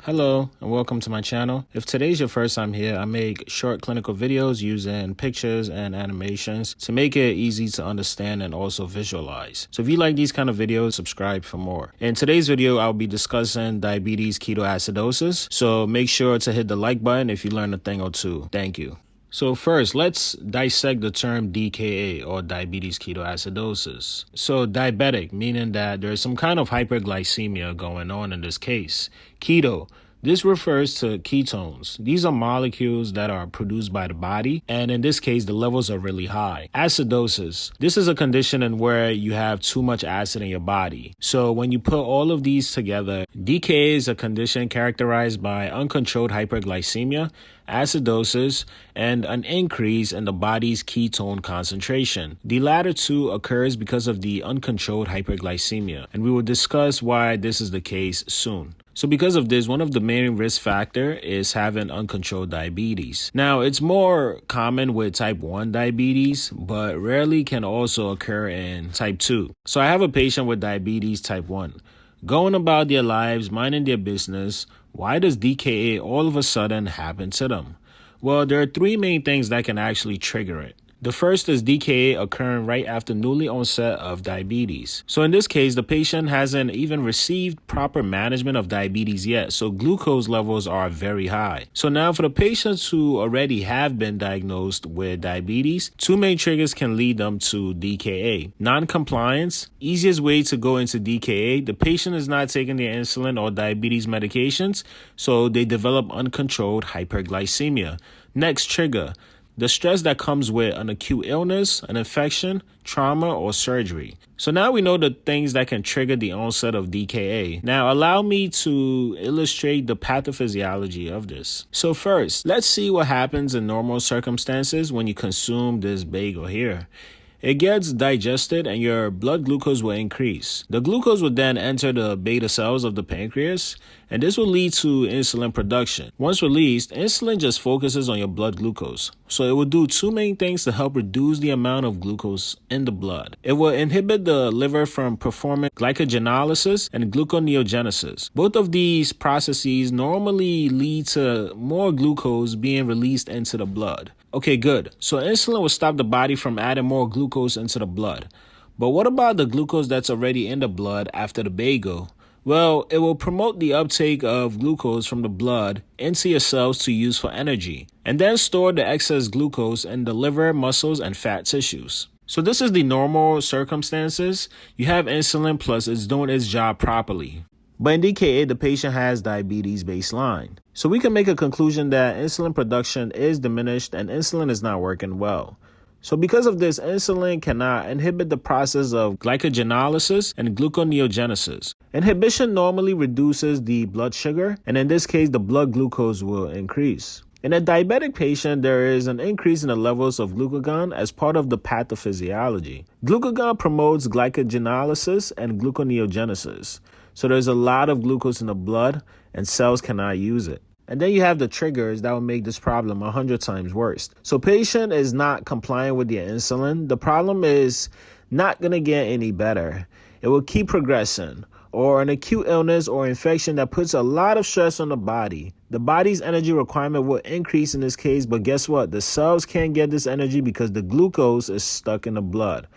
Hello and welcome to my channel. If today's your first time here, I make short clinical videos using pictures and animations to make it easy to understand and also visualize. So if you like these kind of videos, subscribe for more. In today's video, I'll be discussing diabetes ketoacidosis. So make sure to hit the like button if you learned a thing or two. Thank you. So first, let's dissect the term DKA or diabetes ketoacidosis. So diabetic, meaning that there's some kind of hyperglycemia going on in this case. Keto, this refers to ketones. These are molecules that are produced by the body, and in this case, the levels are really high. Acidosis, this is a condition in where you have too much acid in your body. So when you put all of these together, DKA is a condition characterized by uncontrolled hyperglycemia, acidosis, and an increase in the body's ketone concentration. The latter two occurs because of the uncontrolled hyperglycemia, and we will discuss why this is the case soon. So because of this, one of the main risk factors is having uncontrolled diabetes. Now, it's more common with type 1 diabetes, but rarely can also occur in type 2. So I have a patient with diabetes type 1. Going about their lives, minding their business, why does DKA all of a sudden happen to them? Well, there are three main things that can actually trigger it. The first is DKA occurring right after newly onset of diabetes. So in this case, the patient hasn't even received proper management of diabetes yet, so glucose levels are very high. So now for the patients who already have been diagnosed with diabetes, two main triggers can lead them to DKA. Non-compliance, easiest way to go into DKA, the patient is not taking their insulin or diabetes medications, so they develop uncontrolled hyperglycemia. Next trigger, the stress that comes with an acute illness, an infection, trauma, or surgery. So now we know the things that can trigger the onset of DKA. Now allow me to illustrate the pathophysiology of this. So first, let's see what happens in normal circumstances when you consume this bagel here. It gets digested and your blood glucose will increase. The glucose will then enter the beta cells of the pancreas, and this will lead to insulin production. Once released, insulin just focuses on your blood glucose. So it will do two main things to help reduce the amount of glucose in the blood. It will inhibit the liver from performing glycogenolysis and gluconeogenesis. Both of these processes normally lead to more glucose being released into the blood. Okay, good. So insulin will stop the body from adding more glucose into the blood. But what about the glucose that's already in the blood after the bagel? Well, it will promote the uptake of glucose from the blood into your cells to use for energy, and then store the excess glucose in the liver, muscles, and fat tissues. So this is the normal circumstances. You have insulin plus it's doing its job properly. But in DKA, the patient has diabetes baseline. So we can make a conclusion that insulin production is diminished and insulin is not working well. So because of this, insulin cannot inhibit the process of glycogenolysis and gluconeogenesis. Inhibition normally reduces the blood sugar, and in this case, the blood glucose will increase. In a diabetic patient, there is an increase in the levels of glucagon as part of the pathophysiology. Glucagon promotes glycogenolysis and gluconeogenesis. So there's a lot of glucose in the blood and cells cannot use it. And then you have the triggers that will make this problem 100 times worse. So patient is not complying with their insulin. The problem is not going to get any better. It will keep progressing. Or an acute illness or infection that puts a lot of stress on the body. The body's energy requirement will increase in this case, but guess what? The cells can't get this energy because the glucose is stuck in the blood.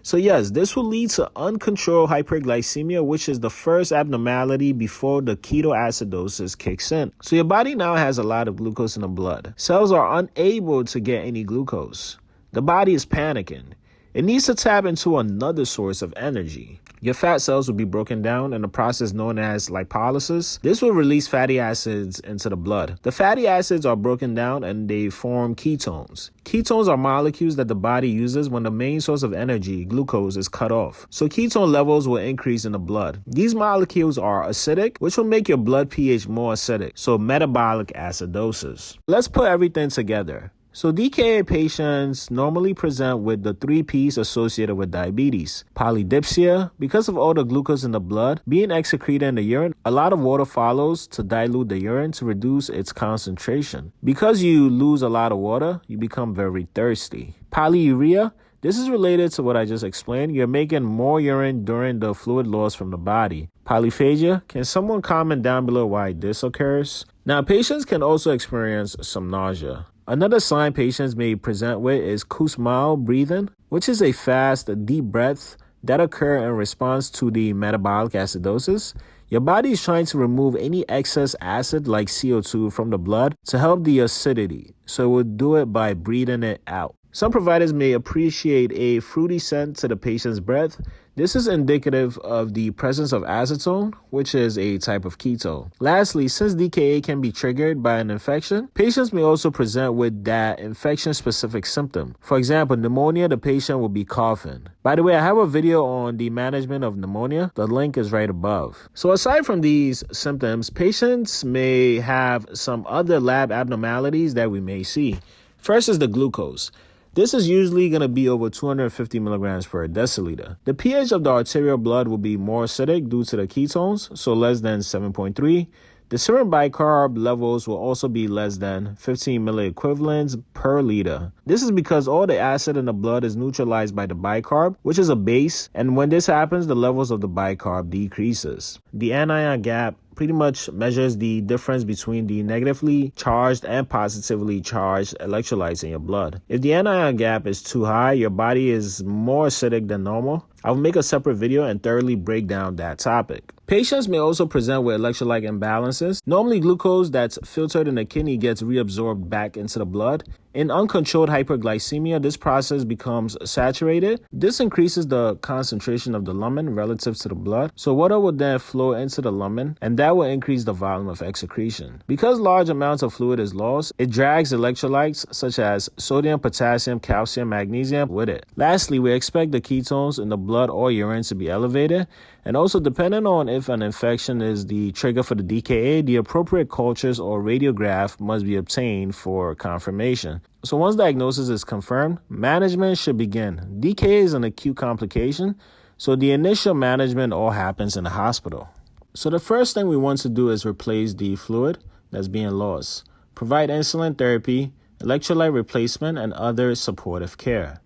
So yes, this will lead to uncontrolled hyperglycemia, which is the first abnormality before the ketoacidosis kicks in. So your body now has a lot of glucose in the blood. Cells are unable to get any glucose. The body is panicking. It needs to tap into another source of energy. Your fat cells will be broken down in a process known as lipolysis. This will release fatty acids into the blood. The fatty acids are broken down and they form ketones. Ketones are molecules that the body uses when the main source of energy, glucose, is cut off. So ketone levels will increase in the blood. These molecules are acidic, which will make your blood pH more acidic. So metabolic acidosis. Let's put everything together. So DKA patients normally present with the 3 P's associated with diabetes. Polydipsia, because of all the glucose in the blood being excreted in the urine, a lot of water follows to dilute the urine to reduce its concentration. Because you lose a lot of water, you become very thirsty. Polyuria, This is related to what I just explained. You're making more urine during the fluid loss from the body. Polyphagia. Can someone comment down below why this occurs? Now, patients can also experience some nausea. Another sign patients may present with is Kussmaul breathing, which is a fast, deep breath that occur in response to the metabolic acidosis. Your body is trying to remove any excess acid like CO2 from the blood to help the acidity, so it will do it by breathing it out. Some providers may appreciate a fruity scent to the patient's breath. This is indicative of the presence of acetone, which is a type of ketone. Lastly, since DKA can be triggered by an infection, patients may also present with that infection-specific symptom. For example, pneumonia, the patient will be coughing. By the way, I have a video on the management of pneumonia. The link is right above. So aside from these symptoms, patients may have some other lab abnormalities that we may see. First is the glucose. This is usually going to be over 250 milligrams per deciliter. The pH of the arterial blood will be more acidic due to the ketones, so less than 7.3. The serum bicarb levels will also be less than 15 milliequivalents per liter. This is because all the acid in the blood is neutralized by the bicarb, which is a base, and when this happens, the levels of the bicarb decreases. The anion gap pretty much measures the difference between the negatively charged and positively charged electrolytes in your blood. If the anion gap is too high, your body is more acidic than normal. I will make a separate video and thoroughly break down that topic. Patients may also present with electrolyte imbalances. Normally, glucose that's filtered in the kidney gets reabsorbed back into the blood. In uncontrolled hyperglycemia, this process becomes saturated. This increases the concentration of the lumen relative to the blood. So water will then flow into the lumen, and that will increase the volume of excretion. Because large amounts of fluid is lost, it drags electrolytes such as sodium, potassium, calcium, magnesium with it. Lastly, we expect the ketones in the blood or urine to be elevated. And also, depending on if an infection is the trigger for the DKA, the appropriate cultures or radiograph must be obtained for confirmation. So once diagnosis is confirmed, management should begin. DKA is an acute complication, so the initial management all happens in the hospital. So the first thing we want to do is replace the fluid that's being lost, provide insulin therapy, electrolyte replacement, and other supportive care.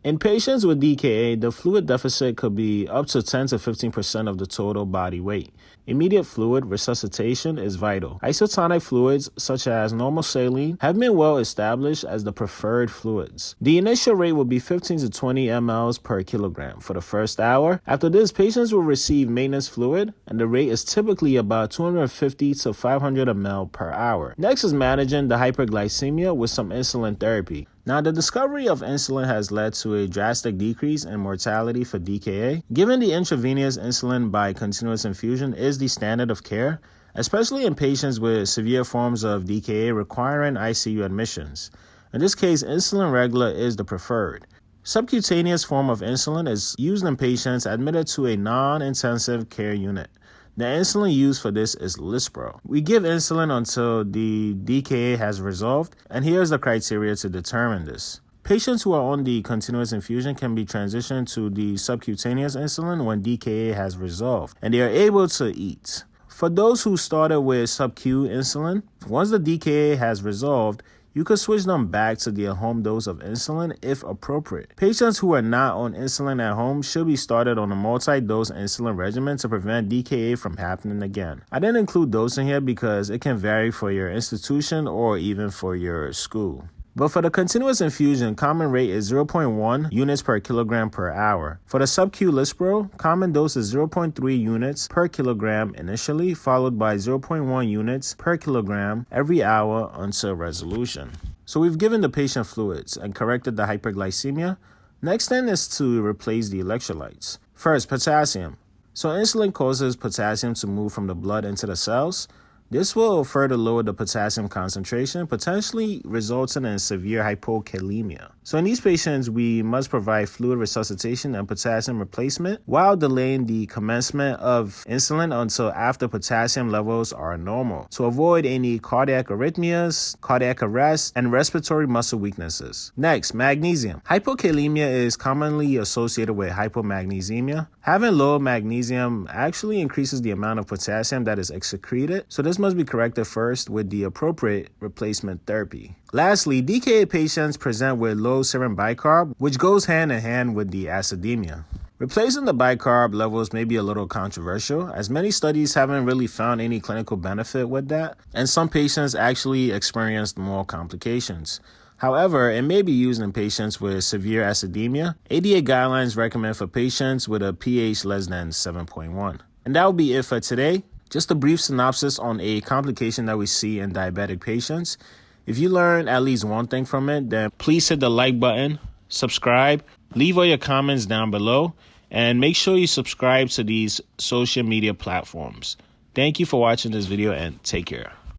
In patients with DKA, the fluid deficit could be up to 10 to 15% of the total body weight. Immediate fluid resuscitation is vital. Isotonic fluids, such as normal saline, have been well established as the preferred fluids. The initial rate will be 15 to 20 mLs per kilogram for the first hour. After this, patients will receive maintenance fluid, and the rate is typically about 250 to 500 ml per hour. Next is managing the hyperglycemia with some insulin therapy. Now, the discovery of insulin has led to a drastic decrease in mortality for DKA. Given the intravenous insulin by continuous infusion is the standard of care, especially in patients with severe forms of DKA requiring ICU admissions. In this case, insulin regular is the preferred. Subcutaneous form of insulin is used in patients admitted to a non-intensive care unit. The insulin used for this is Lispro. We give insulin until the DKA has resolved, and here's the criteria to determine this. Patients who are on the continuous infusion can be transitioned to the subcutaneous insulin when DKA has resolved, and they are able to eat. For those who started with sub-Q insulin, once the DKA has resolved, you could switch them back to their home dose of insulin if appropriate. Patients who are not on insulin at home should be started on a multi-dose insulin regimen to prevent DKA from happening again. I didn't include dosing here because it can vary for your institution or even for your school. But for the continuous infusion, common rate is 0.1 units per kilogram per hour. For the sub-Q Lispro, common dose is 0.3 units per kilogram initially, followed by 0.1 units per kilogram every hour until resolution. So we've given the patient fluids and corrected the hyperglycemia. Next then is to replace the electrolytes. First, potassium. So insulin causes potassium to move from the blood into the cells. This will further lower the potassium concentration, potentially resulting in severe hypokalemia. So in these patients, we must provide fluid resuscitation and potassium replacement while delaying the commencement of insulin until after potassium levels are normal to avoid any cardiac arrhythmias, cardiac arrest, and respiratory muscle weaknesses. Next, magnesium. Hypokalemia is commonly associated with hypomagnesemia. Having low magnesium actually increases the amount of potassium that is excreted, so this must be corrected first with the appropriate replacement therapy. Lastly, DKA patients present with low low serum bicarb, which goes hand in hand with the acidemia. Replacing the bicarb levels may be a little controversial, as many studies haven't really found any clinical benefit with that, and some patients actually experienced more complications. However, it may be used in patients with severe acidemia. ADA guidelines recommend for patients with a pH less than 7.1. And that will be it for today. Just a brief synopsis on a complication that we see in diabetic patients. If you learned at least one thing from it, then please hit the like button, subscribe, leave all your comments down below, and make sure you subscribe to these social media platforms. Thank you for watching this video and take care.